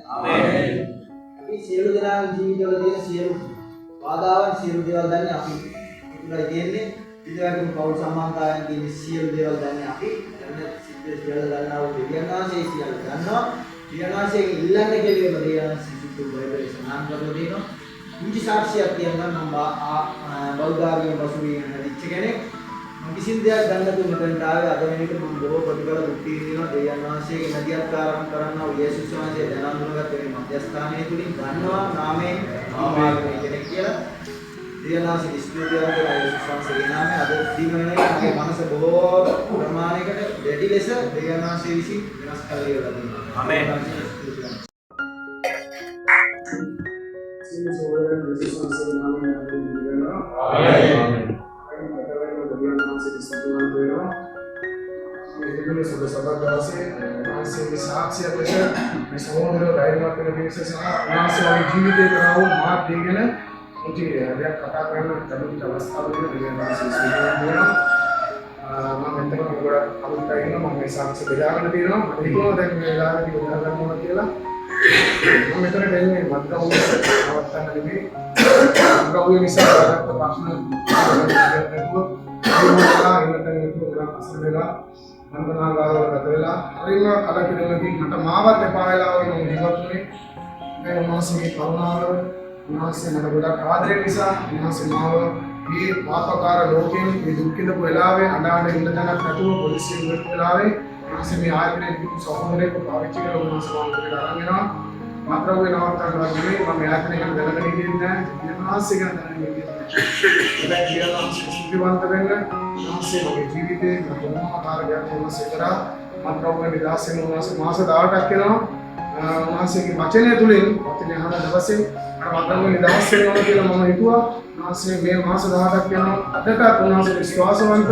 ආමේන්. අපි සියලු දෙනාගේ ජීවිතවල තියෙන සියලු බාධාවන් සියලු දේවල් දන්නේ අපි. ඒකයි කියන්නේ විද්‍යාවකින් පෞල් සම්මානතාවයන් කියන සියලු දේවල් දන්නේ අපි. එන්න සිද්ධ සියලු දන්නා වූ දෙවියන්වහන්සේ සියලු දන්නවා. දෙවියන්වහන්සේගෙන් ඉල්ලන්න කෙලියම දෙවියන්වහන්සේ සිද්ධ බයිබලයේ සඳහන් කරලා තියෙනවා. මුචි සාක්ෂියක් කියනවා නම් බෞද්ධාගම පසුබිම හැදිච්ච කෙනෙක්. මම කිසිම දෙයක් ගන්න තුන මෙතනට ආවේ අද වෙනකොට මම බොහෝ ප්‍රතිඵල මුක්ති විඳිනවා දෙවියන්වහන්සේගේ නදියත්කාරම් කරනවා යේසුස් වහන්සේ දැන අඳුනගත් මේ මධ්‍යස්ථානයේ තුලින් ගන්නවා නාමයෙන් ආමේන් කෙනෙක් කියලා දෙවියන්වහන්සේ ස්තුතිවන්ත යේසුස් වහන්සේගේ නාමයෙන් අද දින වෙනකොට මගේ මනස බොහෝ ප්‍රමාණයකට දෙඩි ලෙස දෙවියන්වහන්සේ විසින් වෙනස් කරලා දෙනවා ආමේන් සෝරන් යේසුස් වහන්සේගේ නාමයෙන් අද දින වෙනවා ආමේන් මේ සුබ සබදාසේ මානසික සාක්ෂිය ලෙස මේ සහෝදර ධෛර්යවත් වෙන පිරිස සහ මානසික ජීවිතේ කරා වූ මාත් දීගෙන මුචි දෙයක් කතා කරන්න ලැබුණ අවස්ථාවකදී දෙවියන්වහන්සේ සුබ වෙනවා මම මෙතන ගොඩක් අමුත්තා ඉන්නවා මම මේ සාක්ෂි බෙදාගෙන තියෙනවා මට හිතුණා දැන් මේ වෙලාවේදී බෙදා ගන්නවා කියලා මම මෙතන දෙන්නේ මත්ගහුව නවත්තන්න නෙමෙයි මත්ගහුව නිසා කරත් ප්‍රශ්න වන්දනාගාරවල ගත වෙලා හරිම කලකිරීමකින් මට මාවත් එපා වෙලා වගේ මම ජීවත් වුණේ. මේ උන්වහන්සේගේ කරුණාව උන්වහන්සේ මට ගොඩක් ආදරය නිසා උන්වහන්සේ මාව මේ පාපකාර ලෝකයෙන් මේ දුක් විඳපු වෙලාවේ අඬාඬ ඉන්න තැනක් නැතුව පොලිසියෙන් ගිය වෙලාවේ උන්වහන්සේ මේ ආයතනයේ තිබු සහෝදරයෙක් පාවිච්චි කරලා උන්වහන්සේ මාව දෙකට අරන් එනවා. මාත්‍ර වේ නවත්තන්න වගේ මම ආයතනය ගැන දැනගෙන ඉන්නේ නැහැ. උන්වහන්සේ ගැන දැනගෙන ඉන්නේ නැහැ. ඒ කියලා සුද්ධිවන්ත වෙන්න උන්වහන්සේ මගේ ජීවිතේ මොනවාකාර දෙයක් උන්වහන්සේ කරා මාත්‍ර වේ විලාසයෙන් උන්වහන්සේ මාස 18ක් වෙනවා. උන්වහන්සේගේ වචනය තුලින් වචනය අහන දවසේ මම නිදහස් වෙනවා කියලා මම හිතුවා. උන්වහන්සේ මේ මාස 18ක් යනවා. අදටත් උන්වහන්සේ විශ්වාසවන්තව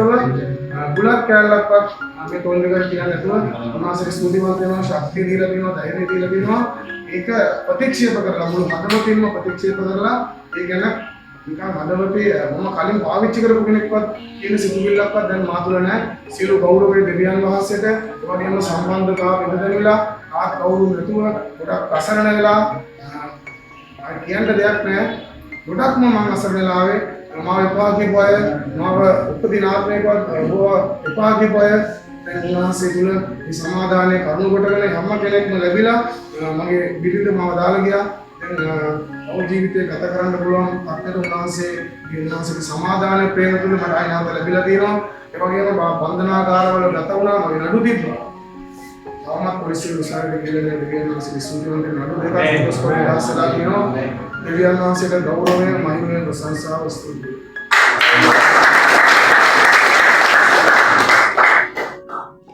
බුලත් කැලලක්වත් මේ තොණ්ඩකට කියන්නේ නැතුව උන්වහන්සේ ස්තුතිවන්ත වෙනවා, ශක්තිය දීලා දෙනවා, ධෛර්යය දීලා දෙනවා. ඒක ප්‍රතික්ෂේප කරලා මුළු හදවතින්ම ප්‍රතික්ෂේප කරලා ඒ ගැන නිකන් හදවතේ මම කලින් පාවිච්චි කරපු කෙනෙක්වත් කියන සිතුවිල්ලක්වත් දැන් මා තුල නැහැ. සියලු ගෞරවයේ දෙවියන් වහන්සේට එවැනිම සම්බන්ධතාව ඉදදෙවිලා ආත් කවුරු නැතුව ගොඩක් අසරණ වෙලා කියන්න දෙයක් නැහැ. ගොඩක්ම මම අසරණ වෙලා ආවේ. මාව එපා කියපු අය මාව උපදිනාත්මයකවත් එපා කියපු අය දැන් උන්වහන්සේ තුල මේ සමාදානයේ කරුණු කොටගෙන හැම කෙනෙක්ම ලැබිලා මගේ බිරිඳ මාව දාලා ගියා. දැන් අවු ජීවිතේ ගත කරන්න පුළුවන් අත්දැක උන්වහන්සේගේ සමාදානයේ ප්‍රේම තුල මට ආයනාත ලැබිලා තියෙනවා. ඒ වගේම බන්ධනාගාරවල ගත වුණා මගේ නඩු තිබ්බා. තවමත් පොලිසිය විසාරණය කෙරෙන්නේ දෙවියන්වහන්සේ සූත්‍රවන්ත නඩු දෙකක් පොස්කොලේ දාසලා කියනවා. දෙවියන්වහන්සේට ගෞරවය මහිමය ප්‍රශංසාව ස්තුතියි.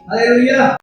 Haleluya.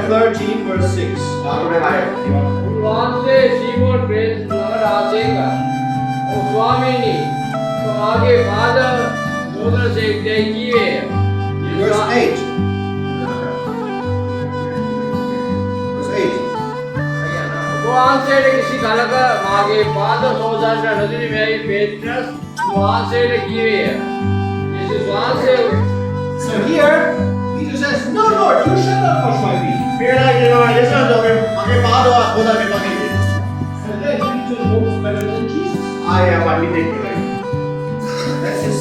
13, verse 6. උන්වහන්සේ සීමෝන් පේතුරු ළඟ රාජ්‍ය කළා. "ඔව් ස්වාමීනි, ඔයාගේ පාද සෝදනසේක්දැයි කීවේය." Verse 8. Verse 8. උන්වහන්සේට කිසි කලක මාගේ පාද සෝදන්නට නොදිනි මෙයි පේත්‍රස් උන්වහන්සේට කීවේය. යේසුස් වහන්සේ So here, Peter says, "No, Lord, you shall not wash my feet." පේලා කියනවා යේසුස් මගේ පාදව හොදන්නේ මගේ කියලා. And then Peter knows better than Jesus. ආය පඬිතෙක් කියලා. That's his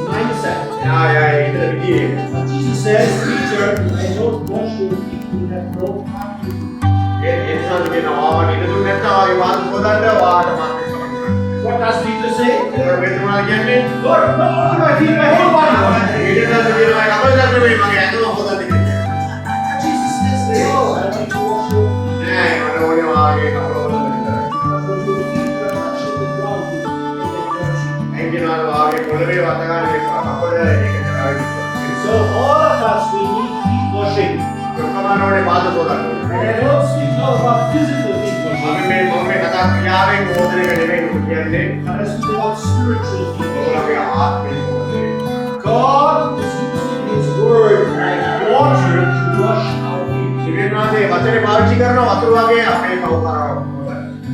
mindset. ආය ඉතල විදියේ. But Jesus says, "Peter, I don't wash your feet. You have no part in it." යේසුස් කියනවා ආවට ඉඳ දුන්නේ නැත්නම් ආයේ වාද හොදන්න වාට මාත් එක්ක කරන්න. What does Peter say? ඒක වේදනාව කියන්නේ Lord, not only my feet, my whole body. ඊටත් කියනවා කපල දැක්කේ මගේ ඇතුළම හොදන්න කියලා. And Jesus says, "No, I want to wash your feet." නෑ මට ඕනේ වාගේ කපල හොදන්න විතරයි. Because when your feet are touching the ground, you get dirty. එංගිනවා වාගේ පොළවේ වත ගන්න එක කපල ඒක තමයි. So all of us, we need feet washing. ඔක්කොමනෝනේ පාද හොදන්න. And I don't speak now about physical feet washing. අපි මේ කතා ක්‍රියාවෙන් හොදන එක නෙමෙයි කියන්නේ. But I speak about spiritual feet washing. ඔයාගේ ආත්මයෙන් හොදන්නේ. God is using His word like water to wash our feet. දිව්‍යනාථේ වචනේ පාවිච්චි කරන වතුර වගේ අපේ පව කරනවා.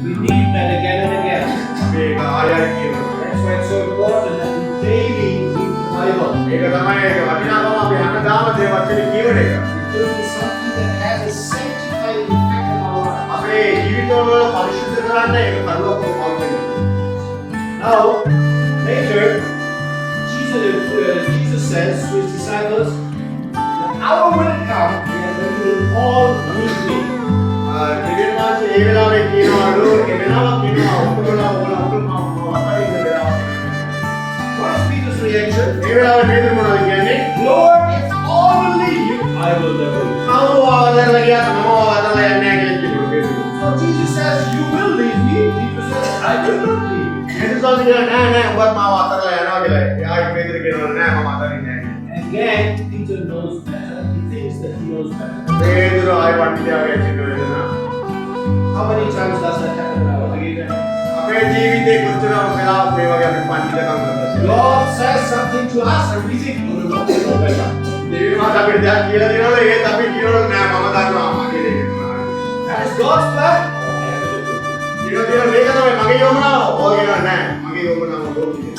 We need that again and again. අපි ඒක ආයෙත් කියනවා. That's why it's so important that we daily read the Bible. ඒක තමයි ඒක වටිනාකම අපි හැමදාම මේ වචනේ කියවන එක. It will be something that has a sanctifying effect on our life. අපේ ජීවිතවල පරිශුද්ධ කරන්න ඒක කරුණක් පාවිච්චි කරනවා. Now, later, Jesus says to His disciples, "The hour will come when you will all need me." දිව්‍යනාථේ ඒ වෙලාවේ කියනවාලු ඒ වෙලාවක් කියනවා ඔක්කොම අපේ ඉන්න වෙලාවක්. What is Peter's reaction? ඒ වෙලාවේ පේතුරු මොනවද කියන්නේ? Lord, if all will leave you, I will never leave. ආවවදලා ගියා මම වදලා යන්නේ නැහැ කියලා කිව්වා පේතුරු. So Jesus says, "You will leave me." Peter says, "I will not leave you." එනිසා කියනවා නෑ නෑ ඔබත් මාව අතරලා යනවා කියලා. එයාගේ පේතුරු කියනවා නෑ මම අතරින් නෑ. Again, Peter knows better. He thinks that he knows better. පේතුරු ආයි පඬිතුයාගේ සිදුවෙනවා. How many times does that happen in our life? අපේ ජීවිතේ කොච්චර වෙලාවක් මේ වගේ අපි පඬිතකම් කරලා. God says something to us and we think, "No, no, no, we know better." දෙවියන්ට අපිට දෙයක් කියලා දෙනවනේ ඒත් අපි කියනවා නෑ මම දන්නවා මගේ දේ. That is God's plan. ඊට මේක තමයි මගේ යොමුනාව. ඔය කියනවා නෑ මගේ යොමුනාව ඕකේ.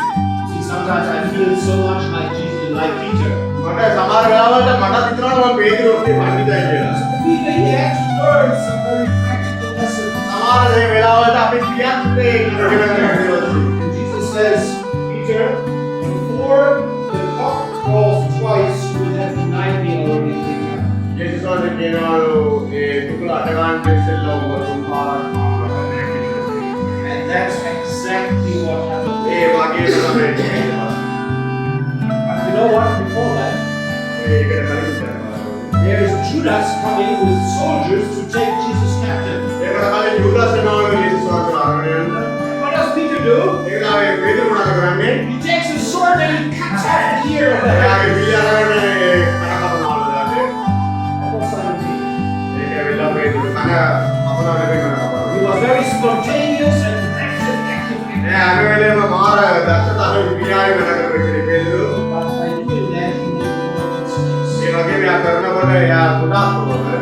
See, sometimes I feel so much like Jesus, like Peter. මට සමහර වෙලාවලට මට හිතනවා මම පේතුරුගේ පඬිතයි කියලා. Peter, he had to learn some very practical lessons. සමහර දේ වෙලාවලට අපි කියන්නේ And Jesus says, "Peter, before the cock crows twice, you will have denied me already." යේසුස් වහන්සේ කියනවාලු ඒ දුකල අටගාන දෙස්සෙල්ල ඔබ තුන්පාරක් And that's exactly what happened. ඒ වගේ තමයි කියනවා. But you know what? Before that, ඒකට කලින් there is Judas coming with soldiers to take Jesus captive. ඒකට කලින් යුදාස් වෙනවාලු යේසුස් වහන්සේ ආරණ්‍ය යන්න. And what does Peter do? ඒකලාවේ පේතුරු මොනවද කරන්නේ? He takes his sword and he cuts off the ear of the head. එයාගේ පිළි අරගෙන කනකපනවලු දාන්නේ. Almost suddenly. ඒක වෙලා පේතුරු කන අපනවලු කනකපනවලු. He was very spontaneous and active. ඒ අර වෙලේම මාර දක්ෂතාවය පියායි වැඩ කරගෙන පේතුරු. But by doing that, he made more mistakes. ඒ වගේ මෙයා කරනකොට එයා ගොඩාක්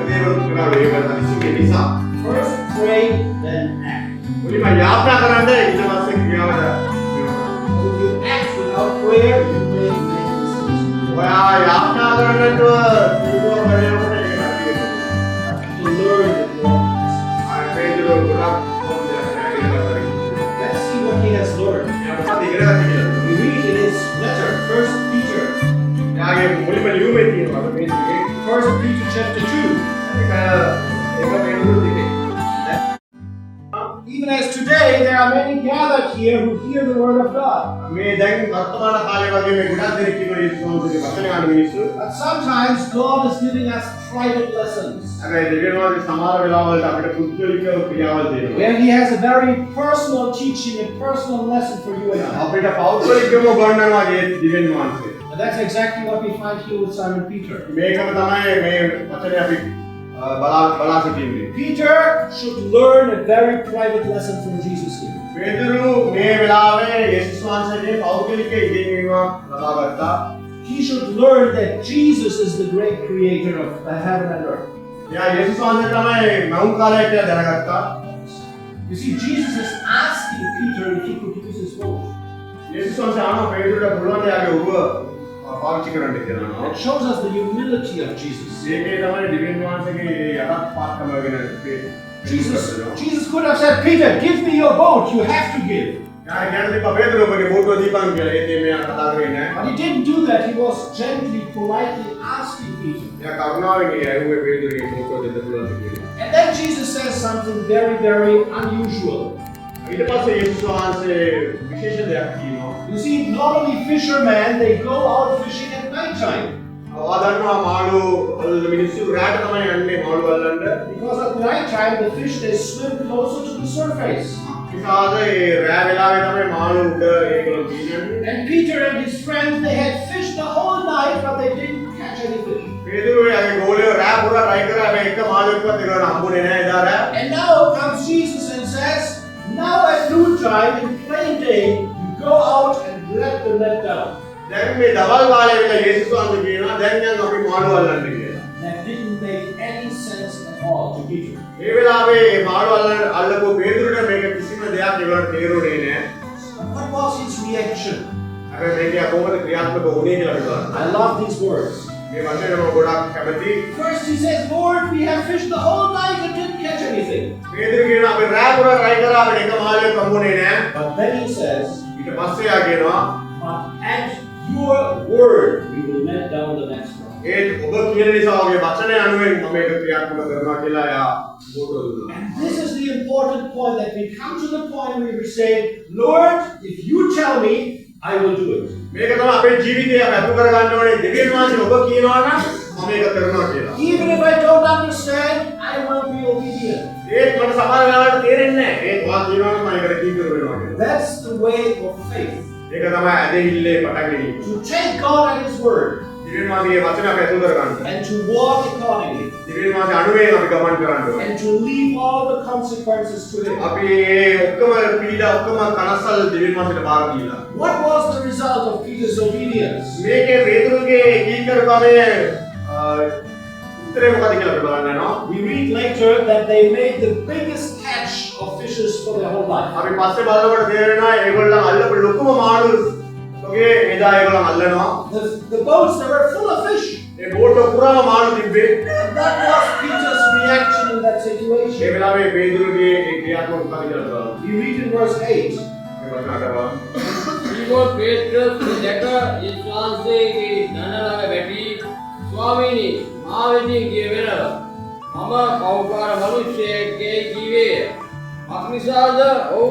දේවල් කරනවා ඒක හදිසියේ නිසා. First pray, then act. මුලින්ම යාත්‍රා කරන්න ඊට පස්සේ ක්‍රියාවට යනවා. If you act without prayer, you may make mistakes. ඔයා යාත්‍රා කරන්නට පිළිවෙල වැඩනකොට ඒක හරියට. To learn the law. අර පේතුරු ගොඩාක් හොඳ දෙයක් කරලා. Let's see what he has learned. එයා මොකද ඉගෙන ගත්තේ කියලා. We read in his letter, 1 Peter. එයාගේ මුලින්ම ලියුමේ තියෙනවා මේකේ. 1 Peter chapter 2. ඒක පේතුරු දෙකේ. Even as today, there are many gathered here who hear the word of God. මේ දැන් වර්තමාන කාලේ වගේ මේ ගොඩක් දෙනෙක් ඉන්නවා යේසුස් වහන්සේගේ වචන ගන්න මිනිස්සු. But sometimes God is giving us private lessons හැබැයි දෙවියන් වහන්සේ සමහර වෙලාවලට අපිට පුද්ගලිකව ක්‍රියාවල් දෙනවා. where He has a very personal teaching, a personal lesson for you and I. අපිට පෞද්ගලිකවම ගන්නවා දෙවියන් වහන්සේ. And that's exactly what we find here with Simon Peter. මේකම තමයි මේ වචනේ අපි බලා සිටින්නේ. Peter should learn a very private lesson from Jesus here. පේතුරු මේ වෙලාවේ යේසුස් වහන්සේගේ පෞද්ගලික ඉගෙනීමක් ලබා ගත්තා. He should learn that Jesus is the great creator of the heaven and earth. එයා යේසුස් වහන්සේ තමයි මෞංකාරය කියලා දැනගත්තා. You see, Jesus is asking Peter if he could use his boat. යේසුස් වහන්සේ ආනෝ පේතුරුට පුළුවන් එයාගේ උගුව පාවිච්චි කරන්න කියලා. It shows us the humility of Jesus. ඒකේ තමයි දිව්‍යන් වහන්සේගේ යටත් පාත්කම වෙන Jesus could have said, Peter, give me your boat, you have to give. යා කියන්නේ පේතුරු ඔබගේ බෝට්ටුව දීපන් කියලා. ඒකේ මෙයා කතා කරේ නෑ. But he didn't do that, he was gently, politely asking Peter. එයා කරුණාවෙන් ඇහුවේ පේතුරුගේ බෝට්ටුව දෙන්න පුළුවන්ද කියලා. And then Jesus says something very, very unusual. ඊට පස්සේ යේසුස් වහන්සේ විශේෂ දෙයක් කියනවා. You see, normally fishermen, they go out fishing at night time. ඔයා දන්නවා මාළු මිනිස්සු රාට තමයි යන්නේ මාළු අල්ලන්න. Because at night time, the fish, they swim closer to the surface. ඉතින් ඒ රෑ වෙලාවේ තමයි මාළු උඩ ඒගොල්ලෝ ගියන්නේ. And Peter and his friends, they had fished the whole night, but they didn't catch any fish. පේතුරු යාගේ ගෝලියෝ රෑ පුරා try කරා හැබැයි එක මාළුවෙක්වත් ඒගොල්ලන්ට හම්බුනේ නැහැ එදා රෑ. And now comes Jesus and says, now at noontime, in plain day, you go out and let the net down. දැන් මේ දවල් කාලේ වෙලා යේසුස් වහන්සේ කියනවා දැන් නම් අපි මාළු අල්ලන්න කියලා. That didn't make any sense at all to Peter. මේ වෙලාවේ මේ මාළු අල්ලපු පේතුරුට මේක කිසිම දෙයක් ඒගොල්ලන්ට තේරුනේ නැහැ. But what was his reaction? හැබැයි මේක කොහොමද ක්‍රියාත්මක වුණේ කියලා හිතන්න. I love these words. මේ වචනේ මම ගොඩක් කැමතියි. First he says, Lord, we have fished the whole night and didn't catch anything. පේතුරු කියනවා අපි රෑ පුරා try කරා අපිට එක මාළුවෙක් හම්බුනේ නැහැ. But then he says, ඊට පස්සේ යා කියනවා but at your word, we will let down the next one. ඒ ඔබ කියන නිසා ඔබේ වචනේ අනුවෙන් මම මේක ක්‍රියාත්මක කරනවා කියලා යා බෝට්ටුව දුන්නා. And this is the important point, that we come to the point where we say, Lord, if you tell me, I will do it. මේක තමයි අපේ ජීවිතය අපු කරගන්න ඕනේ. දෙවියන් වහන්සේ ඔබ කියනවා නම් මම මේක කරනවා කියලා. Even if I don't understand, I will be obedient. ඒත් මට සමහර වෙලාවට තේරෙන්නේ නැහැ. ඒත් ඔයා කියනවා නම් මම ඒකට කීකරු වෙනවා කියලා. That's the way of faith. ඒක තමයි ඇදහිල්ලේ පටන් ගැනීම. To take God at His word දෙවියන් වහන්සේගේ වචන අපි අතු කරගන්න. and to walk accordingly දෙවියන් වහන්සේ අනුවෙන් අපි ගමන් කරන්න ඕනේ. and to leave all the consequences to Him. අපි මේ ඔක්කොම පීඩා ඔක්කොම කනස්සල් දෙවියන් වහන්සේට බාර දීලා. What was the result of Peter's obedience? මේකේ පේතුරුගේ කීකරුකමේ උත්තරේ මොකද කියලා අපි බලන්න යනවා. We read later that they made the biggest catch of fishes for their whole life. අපි පස්සේ බලනකොට තේරෙනවා ඒගොල්ලන් අල්ලපු ලොකුම මාළු ඔගේ එදා ඒගොල්ලන් අල්ලනවා. The boats, they were full of fish. ඒ බෝට්ටුව පුරාම මාළු තිබ්බේ. And that was Peter's reaction in that A situation. වෙලාවේ පේතුරුගේ ඒ ක්‍රියාත්මක මොකද කියලා බලන්න. We read in verse 8. මේ වචන අටවා. ඊගොල්ලෝ පේත්‍රස් දැක යේසුස් වහන්සේගේ දන ළඟ වැටි ස්වාමීනි මා වෙතින් කියවෙනවා මම කවුකාර මිනිසෙක්ගේ කිව්වේ අක්නිසාද ඔව්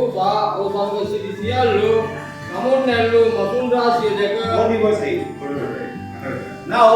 සමග සිටි සියල්ලෝ නමුත් නැල්ලු මතුන් රාශිය දැක Only verse 8. Now,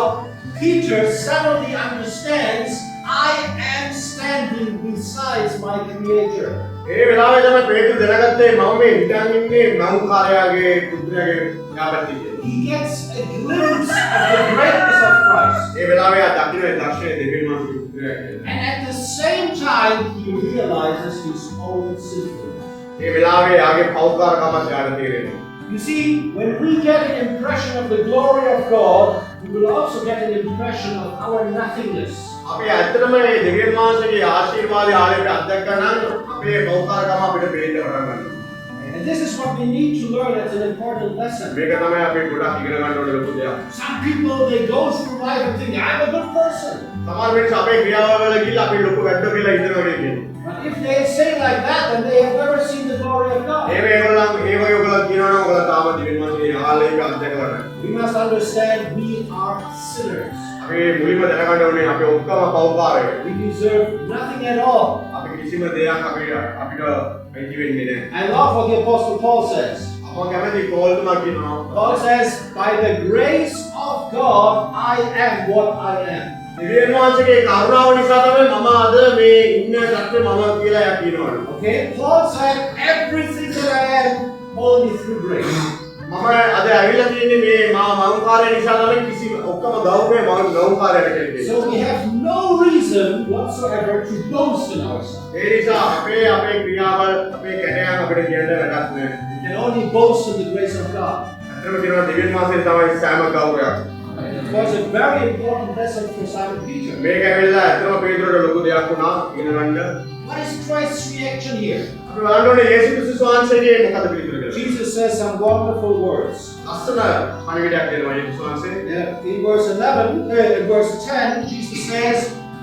Peter suddenly understands, I am standing beside my Creator. ඒ වෙලාවේ තමයි පේතුරු දැනගත්තේ මම මේ හිටන් ඉන්නේ මෞංකාරයාගේ පුත්‍රයාගේ යාපැත්තේ කියලා. He gets a glimpse of the greatness of Christ. ඒ වෙලාවේ ආ දකින්නේ දර්ශනය දෙවියන් වහන්සේගේ පුත්‍රයා කියලා. And at the same time, he realizes his own sinfulness. ඒ වෙලාවේ යාගේ පෞද්ගලිකකම යාට තේරෙනවා. You see, when we get an impression of the glory of God, we will also get an impression of our nothingness. අපි ඇත්තටම මේ දෙවියන් වහන්සේගේ ආශිර්වාදය ආලේප අත්දැක නම් අපේ පෞද්ගලිකකම අපිට පේන්න පටන් ගන්නවා. And this is what we need to learn as an important lesson. මේක තමයි අපි ගොඩක් ඉගෙන ගන්න ඕනේ ලොකු දෙයක්. Some people, they go through life and think, I'm a good person. සමහර වෙලාවට අපේ ක්‍රියාවල ගිහිල්ලා අපි ලොකු වැද්දෝ කියලා හිතනවා කියන්නේ. But if they say like that, then they have never seen the glory of God. ඒ වේගොල්ලන් ඒ වගේ ඔයගොල්ලෝ කියනවා නම් ඔයගොල්ලෝ තාම දෙවියන් වහන්සේගේ ආලේප අත්දැකලා නැහැ. We must understand we are sinners. අපි මුලින්ම දැනගන්න ඕනේ අපි ඔක්කොම පෞකාරයෝ. We deserve nothing at all. අපි කිසිම දෙයක් අපිට අයිති වෙන්නේ නැහැ. I love what the Apostle Paul says. අපෝ කැමති පෞල්තුමා කියනවා. Paul says, by the grace of God, I am what I am. දෙවියන් වහන්සේගේ කරුණාව නිසා තමයි මම අද මේ ඉන්න සත්‍ය මම කියලා යා කියනවා. Okay? Paul said, everything that I am, only through grace. මම අද ඇවිල්ලා තියෙන්නේ මේ මෞංකාරය නිසා තමයි කිසිම ඔක්කොම ගෞරවය මෞංකාරයට කෙරෙන්නේ. So we have no reason reason whatsoever to boast in ourselves. ඒ නිසා අපේ ක්‍රියාවල් අපේ කැටයන් අපිට කියන්න වැඩක් නැහැ. We can only boast in the grace of God. අතරම කියනවා දෙවියන් වහන්සේ තමයි සෑම ගෞරවයක්. It was a very important lesson for Simon Peter. මේක ඇවිල්ලා අතරම පේතුරට ලොකු දෙයක් වුණා ඉගෙනගන්න. What is Christ's reaction here? අපි බලන්න ඕනේ යේසුස් ක්‍රිස්තුස් වහන්සේගේ මොකද පිළිතුර කියලා. Jesus says some wonderful words. ලස්සන පණිවිඩයක් දෙනවා යේසුස් වහන්සේ. In verse 10, Jesus says,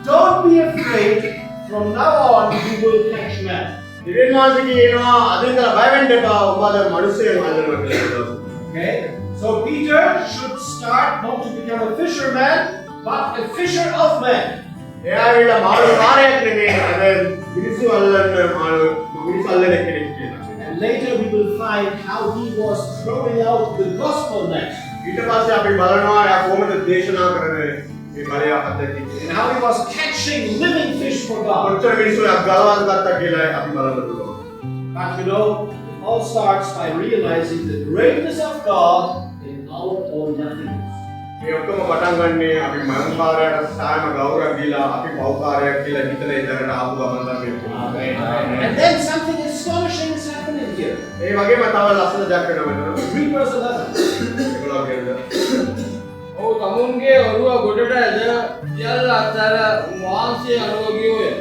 "Don't be afraid. From now on, you will catch men." දෙවියන් වහන්සේ කියනවා අද ඉඳලා බය වෙන්න එපා ඔබ අද මිනිස්සුන්ව අල්ලනවා කියලා. Okay? So Peter should start not to become a fisherman, but a fisher of men. එයා ඇවිල්ලා මාළු කාර්යයක් නෙමෙයි අද මිනිස්සු අල්ලන කෙනෙක් කියලා. And later we will find how he was throwing out the gospel net. ඊට පස්සේ අපි බලනවා එයා කොහොමද දේශනා කරන්නේ මේ බලය අත්දැකීම. And how he was catching living fish for God. කොච්චර මිනිස්සු ගලවන්න ගත්තා කියලා අපි බලන්න පුළුවන්. But you know, it all starts by realizing the greatness of God in our own nothingness. මේ ඔක්කොම පටන් ගන්නේ අපි මනෝකාරයට සායම ගෞරවයක් දීලා අපි පෞකාරයක් කියලා හිතන ඉතරට ආපු ගමන් තමයි. And then something astonishing is happening here. ඒ වගේම තව ලස්සන දෙයක් වෙනවා මෙතන. Read verse 11. ඒගොල්ලෝ කියන්නේ ඔව් තමුන්ගේ ඔරුව ගොඩට ඇද සියල්ල අතර උන්වහන්සේ අනුගියෝය.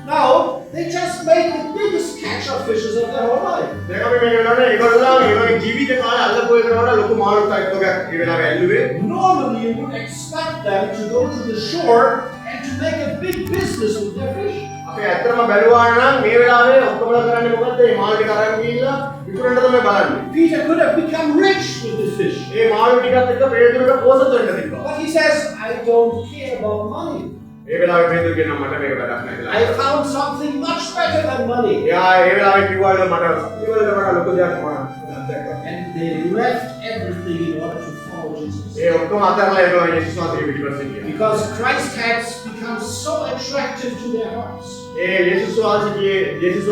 Now, they just made the biggest catch of fishes of their whole life. දැන් අපි මේක බලන්න ඒගොල්ලෝ ඒ ජීවිත කාලේ අල්ලපු එකනවල ලොකු මාළු ටයිප් එකක් ඒ වෙලාවේ ඇල්ලුවේ. Normally, you would expect them to go to the shore and to make a big business with their fish. අපි ඇත්තටම බැලුවා නම් මේ වෙලාවේ ඔක්කොම කරන්නේ මොකද්ද? මේ මාළු ටික අරන් ගිහිල්ලා විකුණන්න තමයි බලන්නේ. Peter could have become rich with this fish. මේ මාළු ටිකත් එක්ක පේතුරට පොසත් වෙන්න තිබ්බා. But he says, I don't care about money. ඒ වෙලාවේ පේතුර කියනවා මට මේක වැඩක් නැහැ කියලා. I found something much better than money. එයා ඒ වෙලාවේ කිව්වලු මට ඉවලට වඩා ලොකු දෙයක් වුණා. And they left everything in order to follow Jesus. ඒ ඔක්කොම අතරලා ඒගොල්ලෝ යේසුස් වහන්සේගේ පිටිපස්සේ ගියා. Because Christ has become so attractive to their hearts. ඒ යේසුස්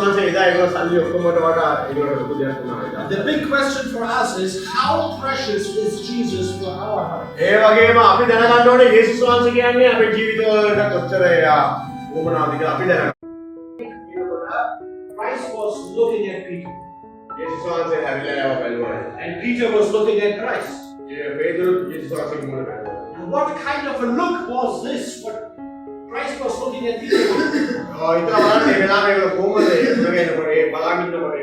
වහන්සේ එදා ඒගොල්ලෝ සල්ලි ඔක්කොමට වඩා ඒගොල්ලෝ ලොකු දෙයක් වුණා. The big question for us is how precious is Jesus for our heart? ඒ වගේම අපි දැනගන්න ඕනේ යේසුස් වහන්සේ කියන්නේ අපේ ජීවිතවලට කොච්චර එයා වුණාද කියලා අපි දැනගන්න. Christ was looking at Peter, යේසුස් වහන්සේ හැරිලා යව බැලුවා. and Peter was looking at Christ. ඒ පේතුරු යේසුස් වහන්සේගේ මුල බැලුවා. And what kind of a look was this? What Christ was looking at Peter with? ඉතින් බලන්න ඒ වෙලාවේ ඒගොල්ලෝ කොහොමද එනකොට ඒ බලන් ඉන්නකොට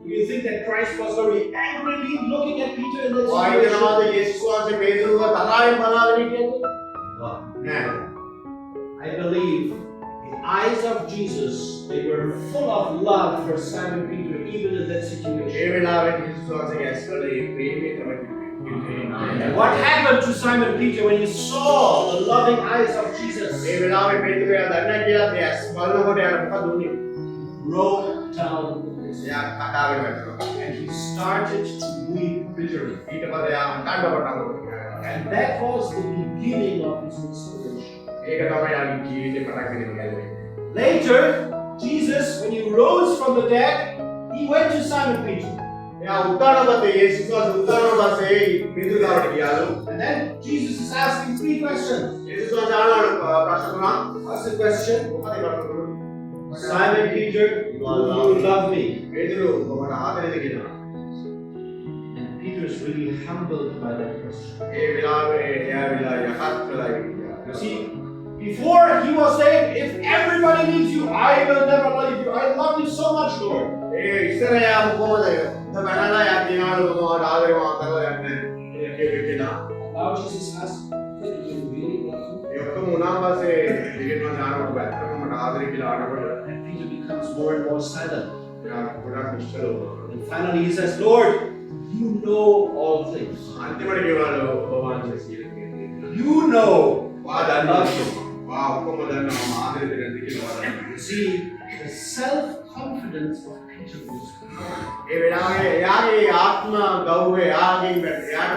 Do you think that Christ was very angrily looking at Peter in that වයින්දනවාද situation? යේසුස් වහන්සේ පේතුරුව තරහින් බලාගෙන හිටියද? නෑ. I believe the eyes of Jesus, they were full of love for Simon Peter, even in that A situation. වෙලාවේ යේසුස් වහන්සේගේ ඇස්වල ඒ ප්‍රේමය තමයි And what happened to Simon Peter when he saw the loving eyes of Jesus? ඒ වෙලාවේ පේතුරුව එයා දන්නේ කියලා ඒ ඇස් බලනකොට එයාට මොකද උනේ? Broke down එයා කතාවේ වැටුණා. and he started to weep bitterly. ඊට පස්සේ එයා කන්න පටන් ගත්තා. And that was the beginning of his restoration. ඒක තමයි යාගේ ජීවිතේ පටන් ගන්නේ. Later, Jesus, when he rose from the dead, he went to Simon Peter. එයා උත්තරනපතේ යේසුස් වහන්සේ උත්තරනපතේ පේතුරු ගාවට ගියාලු. And then Jesus is asking 3 questions. යේසුස් වහන්සේ අහනවා ප්‍රශ්න තුනක්. What's the question? මොකද ප්‍රශ්න තුන? Simon Peter, do you love me? පේතුරු ඔබට ආදරේද කියලා. And Peter is really humbled by that question. ඒ වෙලාවේ එයා වෙලා යහත් වෙලා ඉන්නවා. You see, before he was saying, if everybody needs you, I will never leave you. I love you so much, Lord. ඒ ඉස්සර එයා කොහොමද? මනලා යා දිනාලු මොකද ආදරේ මාතල යන්නේ. ඒකේකේනා. Now Jesus asks, do you really love me? ඒ ඔක්කොම උනාම පස්සේ දෙකේම ඥානවට බැලුවම මට ආදරේ කියලා ආනකොට And Peter becomes more and more silent. එයා ගොඩක් නිශ්චල වුණා. And finally he says, Lord, you know all things. අන්තිමට කියවලු ඔබ වහන්සේ සීලකේ. You know වා දන්නවා. වා ඔක්කොම දන්නවා මම ආදරේ දෙන්න කියලා. You see, the self-confidence of Peter was gone. ඒ වෙලාවේ එයාගේ ආත්ම ගෞරවය එයාට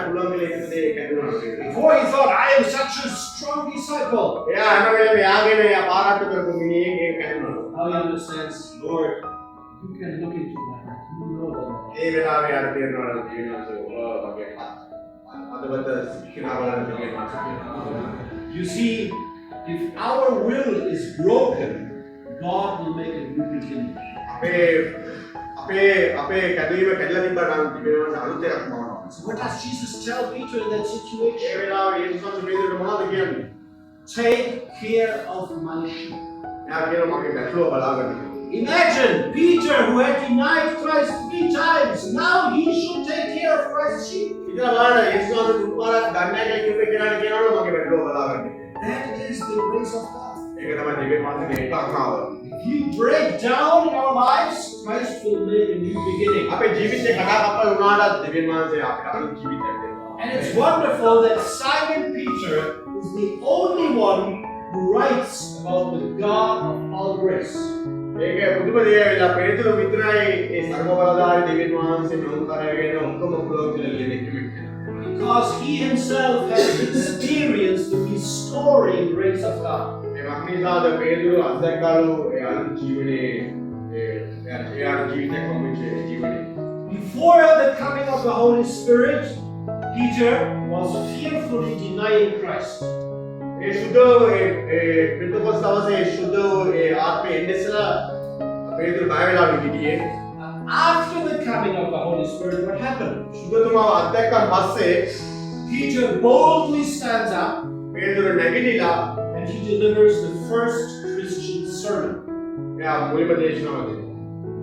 පුළුවන් කියලා හිතන දේ කැඩුණා. Before he thought, I am such a strong disciple. එයා හැම වෙලාවෙම එයාගෙන එයා පාරාට කරපු මිනිහෙක් ඒක කැඩුණා. Now he understands, Lord, you can look into my heart. You know that. ඒ වෙලාවේ යාට තේරෙනවා ජීවිතේ ඔබ වගේ අදවත ශික්ෂණවල තියෙනවා. You see, If our will is broken, God will make a new beginning. අපේ කැදීම කැඩලා තිබ්බා නම් තිබෙනවා අලුත් එකක් මවනවා. So what does Jesus tell Peter in that situation? ඒ වෙලාවේ යේසුස් වහන්සේ පේතුරුට මොනවද කියන්නේ? Take care of my sheep. එයා කියනවා මගේ බැටළුව බලාගන්න. Imagine Peter, who had denied Christ 3 times, now he should take care of Christ's sheep. ඉතින් බලන්න යේසුස් වහන්සේ තුන්වරක් දන්නේ නැහැ කියලා කෙනාට කියනවලු මගේ බැටළුව බලාගන්න. That is the grace of God. ඒක තමයි දෙවියන් වහන්සේගේ කරුණාව. If you break down in our lives, Christ will make a new beginning. අපේ ජීවිතේ කඩාකප්පල් වුණාට දෙවියන් වහන්සේ අපිට අලුත් ජීවිතයක් දෙනවා. And it's wonderful that Simon Peter is the only one who writes about the God of all grace. ඒක පුදුම දෙයක් වෙලා පේතුරු විතරයි ඒ සර්වබලධාරී දෙවියන් වහන්සේ නෝන් කරගෙන ඔක්කොම පුළුවන් කියලා ලියන එක මෙන්න. Because he himself has experienced the restoring grace of God. ඒ වගේම පේතුරු අත්දැකලු ඒ අලුත් ජීවිතේ ඒ අලුත් ජීවිතයක් කොහොමද ජීවිතේ. Before the coming of the Holy Spirit, Peter was fearfully denying Christ. ඒ සුදෝ ඒ පෙන්තකොස් දවසේ සුදෝ ඒ ආත්මේ ඉඳලා පේතුරු බය වෙලා හිටියේ. After the coming of the Holy Spirit, what happened? සුදතුමාව අත්දැක්කන් පස්සේ Peter boldly stands up පේතුරු නැගිටලා and he delivers the first Christian sermon එයා මුලින්ම දේශනාව දෙනවා.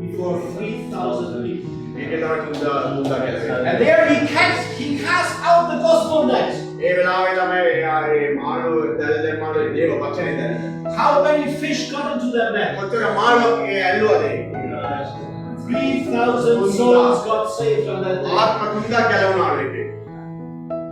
before 3,000 people. ඒකේ තමයි තුන්දා කියලා. And there he cast out the gospel net. ඒ වෙලාවේ තමයි එයා ඒ මාළු දැල්ලේ මාළු දේව වචනේ දැන්නේ. How many fish got into that net? කොතර මාළු ඒ ඇල්ලුවද? 3,000 souls got saved on that day. ආත්ම තුන්දා ගැලවුණාලු ඒකේ.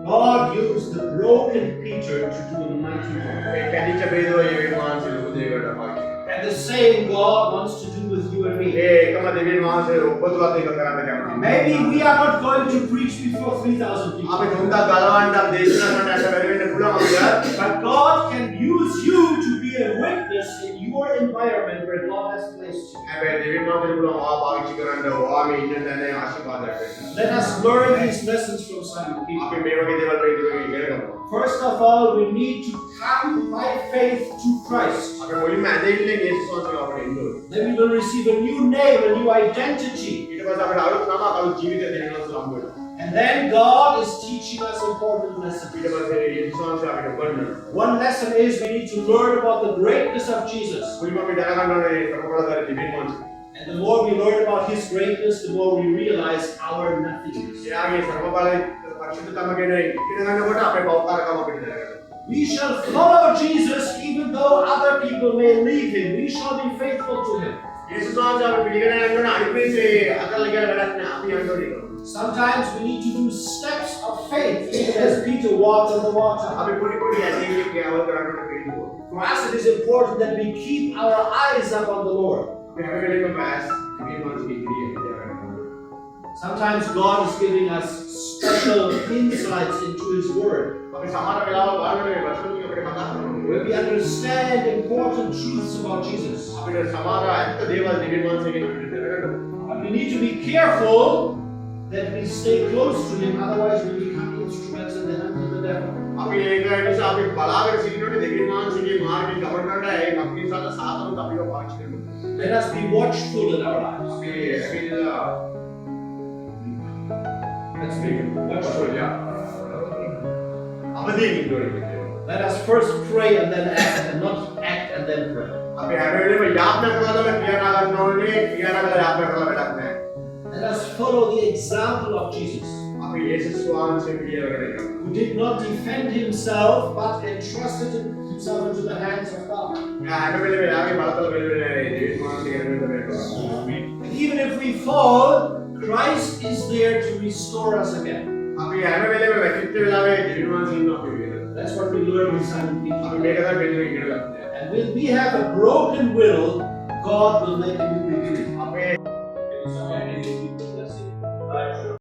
God used the broken Peter to do a mighty work. ඒ කැඩිච්ච බේදෝ ඒ වහන්සේ ලොකු දෙයකට පාවිච්චි. And the same God wants to do with you and me. ඒ එකම දෙවියන් වහන්සේ ඔබතුලත් ඒක කරන්න කැමතියි. Maybe we are not going to preach before 3,000 people. අපි තුන්දා ගලවන්න දේශනා කරන්නට බැරි වෙන්න පුළුවන් අපිට. But God can use you to be a witness in your environment where God has placed you. හැබැයි දෙවියන් වහන්සේ පුළුවන් ඔයා පාවිච්චි කරන්න ඔයා මේ ඉන්න තැන ආශිර්වාදයක් වෙන්න. Let us learn these lessons from Simon Peter. අපි මේ වගේ දේවල් පේතුරුගෙන් ඉගෙන ගමු. First of all, we need to come by faith to Christ. අපි මුලින්ම ඇදෙන්නේ යේසුස් වහන්සේ අපිට ඉන්න ඕනේ. Then we will receive a new name, a new identity. ඊට පස්සේ අපිට අලුත් නමක් අලුත් ජීවිතයක් දෙවියන් වහන්සේ හම්බ වෙනවා. And then God is teaching us important lessons. ඊට පස්සේ යේසුස් වහන්සේ අපිට උගන්වනවා. One lesson is we need to learn about the greatness of Jesus. මුලින්ම අපි දැනගන්න ඕනේ සර්වබලධාරී දෙවියන් වහන්සේ. And the more we learn about His greatness, the more we realize our nothingness. එයාගේ සර්වබලයි පරිශුද්ධතම ගැන ඉගෙන ගන්නකොට අපේ පෞකාරකම අපිට දැනගන්න. We shall follow Jesus even though other people may leave Him. We shall be faithful to Him. යේසුස් වහන්සේ අපි පිළිගන්න යන්න අනිත් මිනිස්සේ අතල්ලා කියලා වැඩක් නෑ. අපි යන්න ඕනේ. Sometimes we need to do steps of faith, even as Peter walked on the water. අපි පොඩි පොඩි ඇදහිලි ක්‍රියාවල් කරන්නට පිළිතුරු. For us, it is important that we keep our eyes up on the Lord. අපි හැම වෙලේම බෑස් දෙවියන් වහන්සේගේ ඉදිරියේ හිටියා ගන්න. Sometimes God is giving us special insights into His Word, අපි සමහර වෙලාවල් බලන්න මේ වචන ටික අපිට කතා කරනවා. where we understand important truths about Jesus. අපිට සමහර ඇත්ත දේවල් දෙවියන් වහන්සේගෙන් අපිට දැනගන්න. But we need to be careful that we stay close to Him, otherwise we become instruments in the hands of the devil. අපි ඒක නිසා අපි බලාගෙන සිටිනකොට දෙවියන් වහන්සේගේ මාර්ගයෙන් ගමන් කරන්න ඒ අපි නිසාද සාතනුත් අපිව පාවිච්චි කරනවා. Let us be watchful in our lives. අපි ඇවිල්ලා Let's be watchful. අවදීන් ඉන්න ඕනේ. Let us first pray and then act, and not act and then pray. අපි හැම වෙලේම යාඥා කරලා තමයි ක්‍රියා කරන්න ඕනේ. ක්‍රියා කරලා යාඥා කරලා වැඩක් නැහැ. Let us follow the example of Jesus, අපි යේසුස් වහන්සේ පිළිවෙලකට යමු. who did not defend Himself but entrusted Himself into the hands of God. එයා හැම වෙලේම යාගේ බලතල වෙලෙන්නේ දෙවියන් වහන්සේ ගැන වෙනවා. And even if we fall, Christ is there to restore us again. අපි හැම වෙලේම වැටිච්ච වෙලාවේ දෙවියන් වහන්සේ ඉන්නවා අපි වෙන. That's what we learn with Simon අපි Peter. මේක තමයි වෙන්නේ ඉගෙන ගන්න. And when we have a broken will, God will make a new beginning. අපේ